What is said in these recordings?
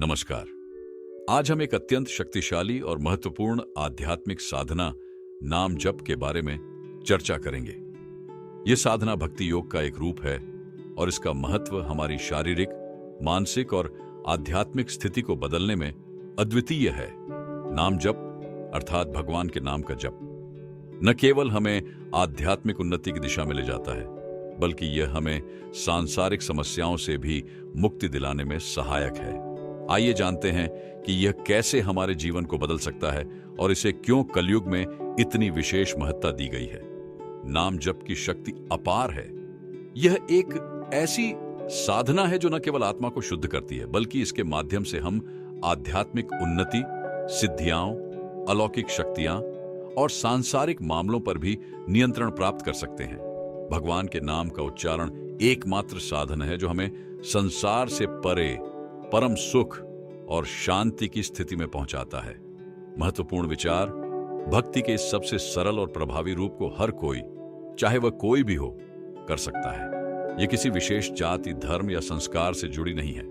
नमस्कार। आज हम एक अत्यंत शक्तिशाली और महत्वपूर्ण आध्यात्मिक साधना नाम जप के बारे में चर्चा करेंगे। यह साधना भक्ति योग का एक रूप है और इसका महत्व हमारी शारीरिक, मानसिक और आध्यात्मिक स्थिति को बदलने में अद्वितीय है। नाम जप अर्थात भगवान के नाम का जप न केवल हमें आध्यात्मिक उन्नति की दिशा में ले जाता है, बल्कि यह हमें सांसारिक समस्याओं से भी मुक्ति दिलाने में सहायक है। आइए जानते हैं कि यह कैसे हमारे जीवन को बदल सकता है और इसे क्यों कलयुग में इतनी विशेष महत्ता दी गई है। नाम जप की शक्ति अपार है। यह एक ऐसी साधना है जो न केवल आत्मा को शुद्ध करती है, बल्कि इसके माध्यम से हम आध्यात्मिक उन्नति, सिद्धियां, अलौकिक शक्तियां और सांसारिक मामलों पर भी नियंत्रण प्राप्त कर सकते हैं। भगवान के नाम का उच्चारण एकमात्र साधन है जो हमें संसार से परे परम सुख और शांति की स्थिति में पहुंचाता है। महत्वपूर्ण विचार, भक्ति के इस सबसे सरल और प्रभावी रूप को हर कोई, चाहे वह कोई भी हो, कर सकता है। यह किसी विशेष जाति, धर्म या संस्कार से जुड़ी नहीं है।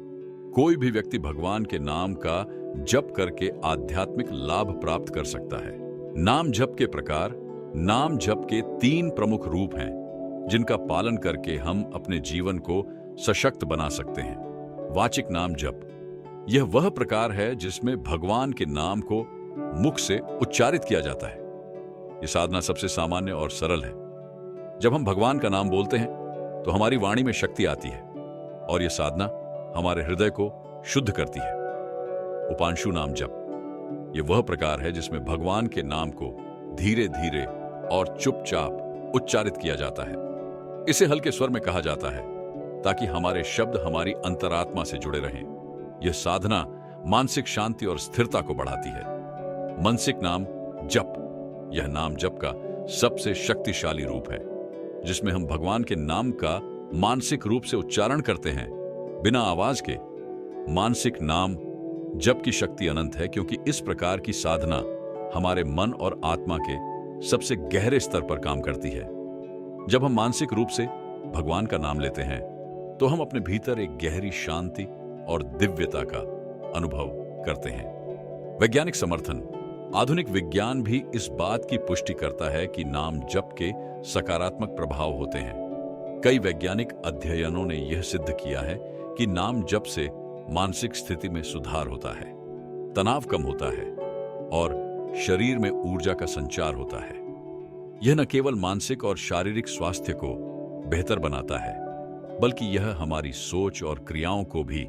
कोई भी व्यक्ति भगवान के नाम का जप करके आध्यात्मिक लाभ प्राप्त कर सकता है। नाम जप के प्रकार। नाम जप के 3 प्रमुख रूप हैं जिनका पालन करके हम अपने जीवन को सशक्त बना सकते हैं। वाचिक नाम जप, यह वह प्रकार है जिसमें भगवान के नाम को मुख से उच्चारित किया जाता है। यह साधना सबसे सामान्य और सरल है। जब हम भगवान का नाम बोलते हैं तो हमारी वाणी में शक्ति आती है और यह साधना हमारे हृदय को शुद्ध करती है। उपांशु नाम जप, यह वह प्रकार है जिसमें भगवान के नाम को धीरे धीरे और चुपचाप उच्चारित किया जाता है। इसे हल्के स्वर में कहा जाता है ताकि हमारे शब्द हमारी अंतरात्मा से जुड़े रहें। यह साधना मानसिक शांति और स्थिरता को बढ़ाती है। मानसिक नाम जप, यह नाम जप का सबसे शक्तिशाली रूप है जिसमें हम भगवान के नाम का मानसिक रूप से उच्चारण करते हैं, बिना आवाज के। मानसिक नाम जप की शक्ति अनंत है, क्योंकि इस प्रकार की साधना हमारे मन और आत्मा के सबसे गहरे स्तर पर काम करती है। जब हम मानसिक रूप से भगवान का नाम लेते हैं तो हम अपने भीतर एक गहरी शांति और दिव्यता का अनुभव करते हैं। वैज्ञानिक समर्थन। आधुनिक विज्ञान भी इस बात की पुष्टि करता है कि नाम जप के सकारात्मक प्रभाव होते हैं। कई वैज्ञानिक अध्ययनों ने यह सिद्ध किया है कि नाम जप से मानसिक स्थिति में सुधार होता है, तनाव कम होता है और शरीर में ऊर्जा का संचार होता है। यह न केवल मानसिक और शारीरिक स्वास्थ्य को बेहतर बनाता है, बल्कि यह हमारी सोच और क्रियाओं को भी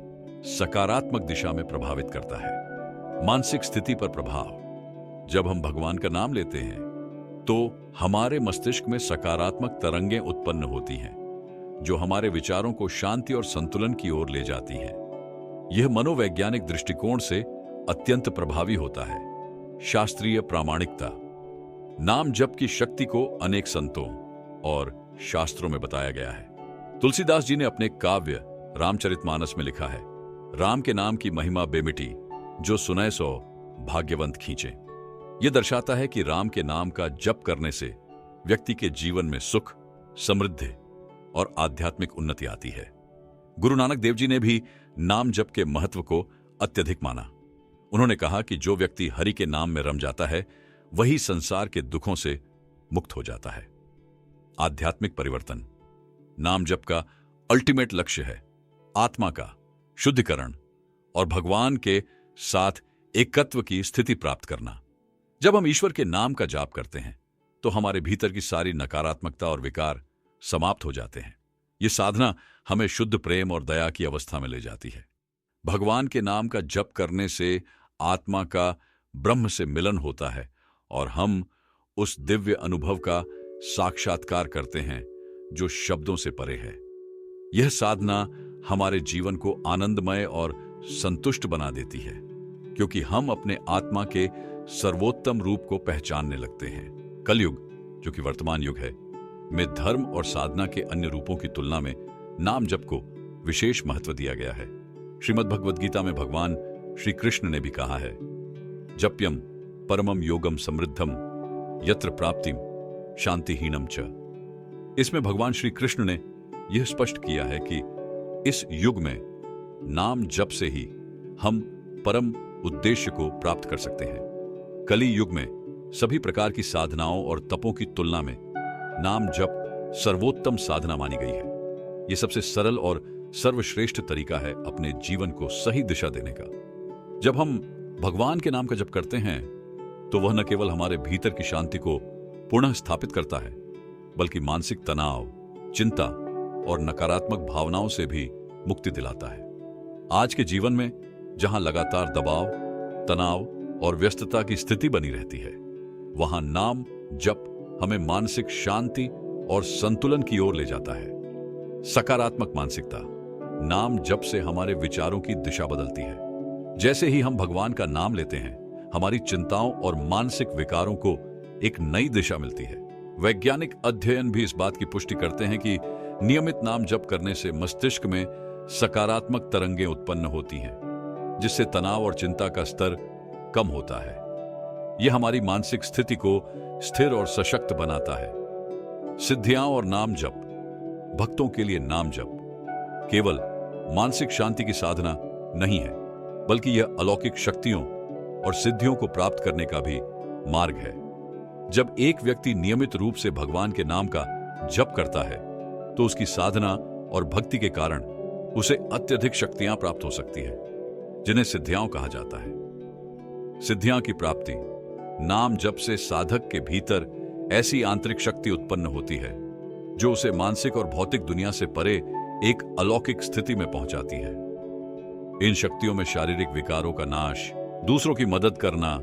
सकारात्मक दिशा में प्रभावित करता है। मानसिक स्थिति पर प्रभाव। जब हम भगवान का नाम लेते हैं तो हमारे मस्तिष्क में सकारात्मक तरंगें उत्पन्न होती हैं जो हमारे विचारों को शांति और संतुलन की ओर ले जाती हैं। यह मनोवैज्ञानिक दृष्टिकोण से अत्यंत प्रभावी होता है। शास्त्रीय प्रामाणिकता। नाम जप की शक्ति को अनेक संतों और शास्त्रों में बताया गया है। तुलसीदास जी ने अपने काव्य रामचरितमानस में लिखा है, राम के नाम की महिमा बेमिटी, जो सुने सो भाग्यवंत खींचे। यह दर्शाता है कि राम के नाम का जप करने से व्यक्ति के जीवन में सुख, समृद्धि और आध्यात्मिक उन्नति आती है। गुरु नानक देव जी ने भी नाम जप के महत्व को अत्यधिक माना। उन्होंने कहा कि जो व्यक्ति हरि के नाम में रम जाता है वही संसार के दुखों से मुक्त हो जाता है। आध्यात्मिक परिवर्तन। नाम जप का अल्टीमेट लक्ष्य है आत्मा का शुद्धिकरण और भगवान के साथ एकत्व की स्थिति प्राप्त करना। जब हम ईश्वर के नाम का जाप करते हैं तो हमारे भीतर की सारी नकारात्मकता और विकार समाप्त हो जाते हैं। यह साधना हमें शुद्ध प्रेम और दया की अवस्था में ले जाती है। भगवान के नाम का जप करने से आत्मा का ब्रह्म से मिलन होता है और हम उस दिव्य अनुभव का साक्षात्कार करते हैं जो शब्दों से परे है। यह साधना हमारे जीवन को आनंदमय और संतुष्ट बना देती है, क्योंकि हम अपने आत्मा के सर्वोत्तम रूप को पहचानने लगते हैं। कलयुग, जो कि वर्तमान युग है, में धर्म और साधना के अन्य रूपों की तुलना में नाम जप को विशेष महत्व दिया गया है। श्रीमद् भगवद गीता में भगवान श्री कृष्ण ने भी कहा है, जप्यम परमम योगम समृद्धम यत्र प्राप्तिम शांतिहीनम च। इसमें भगवान श्री कृष्ण ने यह स्पष्ट किया है कि इस युग में नाम जप से ही हम परम उद्देश्य को प्राप्त कर सकते हैं। कली युग में सभी प्रकार की साधनाओं और तपों की तुलना में नाम जप सर्वोत्तम साधना मानी गई है। यह सबसे सरल और सर्वश्रेष्ठ तरीका है अपने जीवन को सही दिशा देने का। जब हम भगवान के नाम का जप करते हैं तो वह न केवल हमारे भीतर की शांति को पुनः स्थापित करता है, बल्कि मानसिक तनाव, चिंता और नकारात्मक भावनाओं से भी मुक्ति दिलाता है। आज के जीवन में जहां लगातार दबाव, तनाव और व्यस्तता की स्थिति बनी रहती है, वहां नाम जप हमें मानसिक शांति और संतुलन की ओर ले जाता है। सकारात्मक मानसिकता। नाम जप से हमारे विचारों की दिशा बदलती है। जैसे ही हम भगवान का नाम लेते हैं, हमारी चिंताओं और मानसिक विकारों को एक नई दिशा मिलती है। वैज्ञानिक अध्ययन भी इस बात की पुष्टि करते हैं कि नियमित नाम जप करने से मस्तिष्क में सकारात्मक तरंगें उत्पन्न होती हैं, जिससे तनाव और चिंता का स्तर कम होता है। यह हमारी मानसिक स्थिति को स्थिर और सशक्त बनाता है। सिद्धियां और नाम जप। भक्तों के लिए नाम जप केवल मानसिक शांति की साधना नहीं है, बल्कि यह अलौकिक शक्तियों और सिद्धियों को प्राप्त करने का भी मार्ग है। जब एक व्यक्ति नियमित रूप से भगवान के नाम का जप करता है, तो उसकी साधना और भक्ति के कारण उसे अत्यधिक शक्तियां प्राप्त हो सकती है, जिन्हें सिद्धियां कहा जाता है। सिद्धियां की प्राप्ति। नाम जप से साधक के भीतर ऐसी आंतरिक शक्ति उत्पन्न होती है जो उसे मानसिक और भौतिक दुनिया से परे एक अलौकिक स्थिति में पहुंचाती है। इन शक्तियों में शारीरिक विकारों का नाश, दूसरों की मदद करना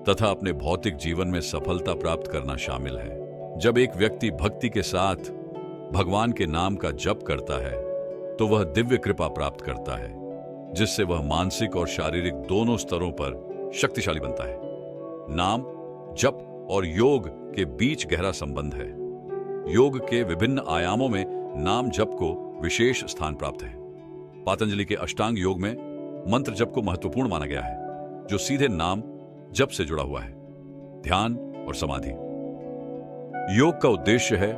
तथा अपने भौतिक जीवन में सफलता प्राप्त करना शामिल है। जब एक व्यक्ति भक्ति के साथ भगवान के नाम का जप करता है, तो वह दिव्य कृपा प्राप्त करता है, जिससे वह मानसिक और शारीरिक दोनों स्तरों पर शक्तिशाली बनता है। नाम जप और योग के बीच गहरा संबंध है। योग के विभिन्न आयामों में नाम जप को विशेष स्थान प्राप्त है। पतंजलि के अष्टांग योग में मंत्र जप को महत्वपूर्ण माना गया है, जो सीधे नाम जप से जुड़ा हुआ है। ध्यान और समाधि। योग का उद्देश्य है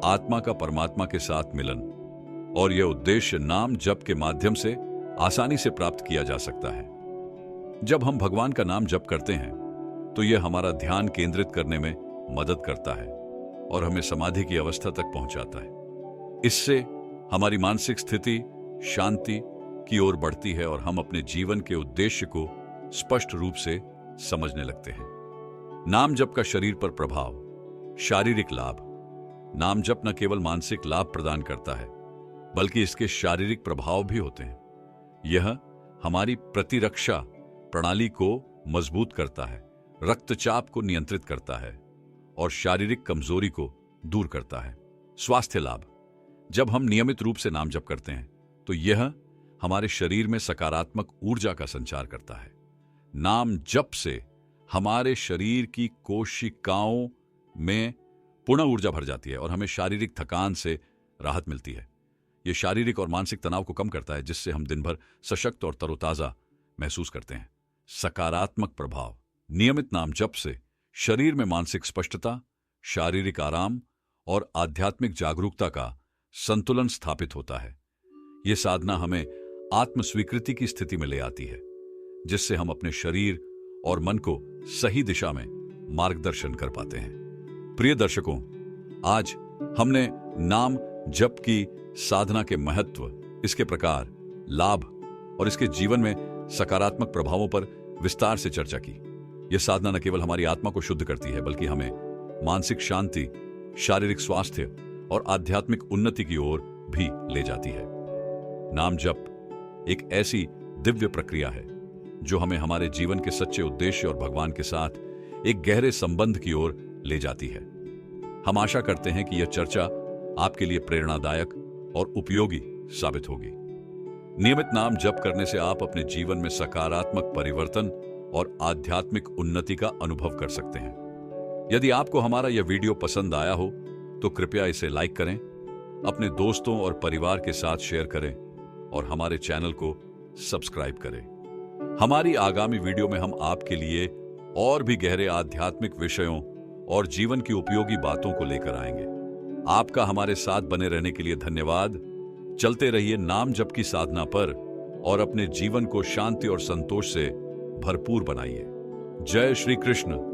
आत्मा का परमात्मा के साथ मिलन, और यह उद्देश्य नाम जप के माध्यम से आसानी से प्राप्त किया जा सकता है। जब हम भगवान का नाम जप करते हैं, तो यह हमारा ध्यान केंद्रित करने में मदद करता है और हमें समाधि की अवस्था तक पहुंचाता है। इससे हमारी मानसिक स्थिति शांति की ओर बढ़ती है और हम अपने जीवन के उद्देश्य को स्पष्ट रूप से समझने लगते हैं। नाम जप का शरीर पर प्रभाव। शारीरिक लाभ। नाम जप न केवल मानसिक लाभ प्रदान करता है, बल्कि इसके शारीरिक प्रभाव भी होते हैं। यह हमारी प्रतिरक्षा प्रणाली को मजबूत करता है, रक्तचाप को नियंत्रित करता है और शारीरिक कमजोरी को दूर करता है। स्वास्थ्य लाभ। जब हम नियमित रूप से नाम जप करते हैं, तो यह हमारे शरीर में सकारात्मक ऊर्जा का संचार करता है। नाम जप से हमारे शरीर की कोशिकाओं में पुनः ऊर्जा भर जाती है और हमें शारीरिक थकान से राहत मिलती है। यह शारीरिक और मानसिक तनाव को कम करता है, जिससे हम दिन भर सशक्त और तरोताजा महसूस करते हैं। सकारात्मक प्रभाव। नियमित नाम जप से शरीर में मानसिक स्पष्टता, शारीरिक आराम और आध्यात्मिक जागरूकता का संतुलन स्थापित होता है। यह साधना हमें आत्मस्वीकृति की स्थिति में ले आती है, जिससे हम अपने शरीर और मन को सही दिशा में मार्गदर्शन कर पाते हैं। प्रिय दर्शकों, आज हमने नाम जप की साधना के महत्व, इसके प्रकार, लाभ और इसके जीवन में सकारात्मक प्रभावों पर विस्तार से चर्चा की। यह साधना न केवल हमारी आत्मा को शुद्ध करती है, बल्कि हमें मानसिक शांति, शारीरिक स्वास्थ्य और आध्यात्मिक उन्नति की ओर भी ले जाती है। नाम जप एक ऐसी दिव्य प्रक्रिया है जो हमें हमारे जीवन के सच्चे उद्देश्य और भगवान के साथ एक गहरे संबंध की ओर ले जाती है। हम आशा करते हैं कि यह चर्चा आपके लिए प्रेरणादायक और उपयोगी साबित होगी। नियमित नाम जप करने से आप अपने जीवन में सकारात्मक परिवर्तन और आध्यात्मिक उन्नति का अनुभव कर सकते हैं। यदि आपको हमारा यह वीडियो पसंद आया हो, तो कृपया इसे लाइक करें, अपने दोस्तों और परिवार के साथ शेयर करें और हमारे चैनल को सब्सक्राइब करें। हमारी आगामी वीडियो में हम आपके लिए और भी गहरे आध्यात्मिक विषयों और जीवन की उपयोगी बातों को लेकर आएंगे। आपका हमारे साथ बने रहने के लिए धन्यवाद। चलते रहिए नाम जप की साधना पर और अपने जीवन को शांति और संतोष से भरपूर बनाइए। जय श्री कृष्ण।